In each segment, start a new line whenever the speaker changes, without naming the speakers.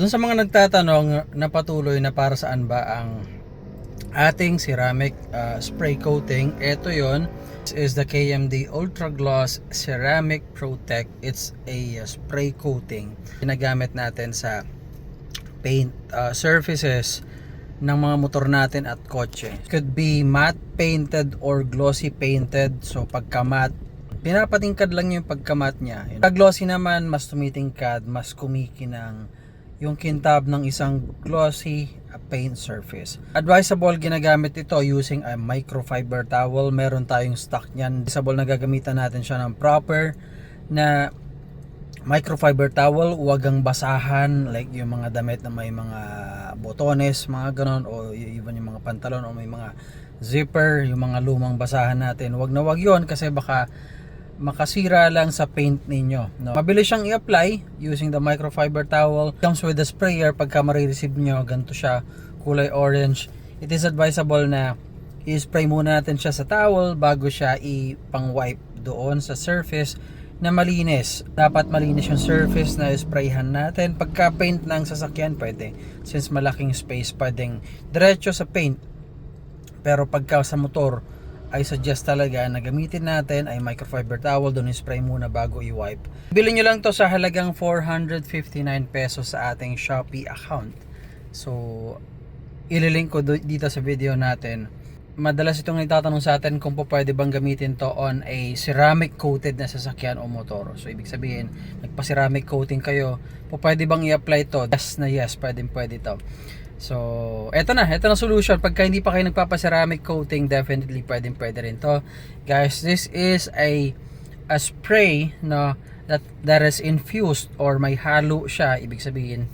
Dun sa mga nagtatanong na patuloy na para saan ba ang ating ceramic spray coating, ito yon. This is the KMD Ultra Gloss Ceramic Protect. It's a spray coating. Ginagamit natin sa paint surfaces ng mga motor natin at kotse. It could be matte painted or glossy painted. So pagka matte, pinapatingkad lang yung pagka-matte niya. Pag glossy naman, mas tumitingkad, mas kumikinang yung kintab ng isang glossy paint surface. Advisable ginagamit ito using a microfiber towel. Meron tayong stock niyan. Advisable na gagamitan natin siya ng proper na microfiber towel. Huwag ang basahan like yung mga damit na may mga botones, mga ganon, o even yung mga pantalon o may mga zipper, yung mga lumang basahan natin. Huwag na huwag yun kasi baka makasira lang sa paint ninyo, no? Mabilis siyang i-apply using the microfiber towel. Comes with the sprayer. Pagka marireceive nyo, ganito siya, kulay orange. It is advisable na i-spray muna natin siya sa towel bago siya i-pang-wipe doon sa surface na malinis. Dapat malinis yung surface na sprayhan natin. Pagka paint ng sasakyan, pwede. Since malaking space, pwedeng diretso sa paint. Pero pagka sa motor, I suggest talaga na gamitin natin ay microfiber towel. Doon spray muna bago i-wipe. Bilhin nyo lang to sa halagang 459 pesos sa ating Shopee account. So, ililink ko dito sa video natin. Madalas itong itatanong sa atin kung po pwede bang gamitin to on a ceramic coated na sasakyan o motor. So, ibig sabihin, nagpa-ceramic coating kayo, po pwede bang i-apply to? Yes na yes, pwede to. So, eto na solution. Pagka hindi pa kayo nagpapa-ceramic coating, definitely pwede rin to. Guys, this is a spray no that is infused or may halo siya, ibig sabihin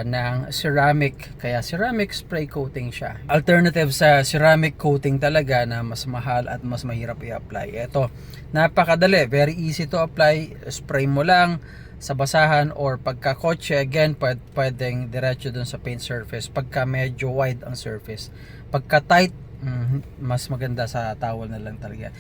ng ceramic, kaya ceramic spray coating siya. Alternative sa ceramic coating talaga na mas mahal at mas mahirap i-apply. Ito, napakadali, very easy to apply. Spray mo lang sa basahan or pagka kotse, again pwedeng diretso dun sa paint surface pagka medyo wide ang surface. Pagka tight, mas maganda sa towel na lang talaga.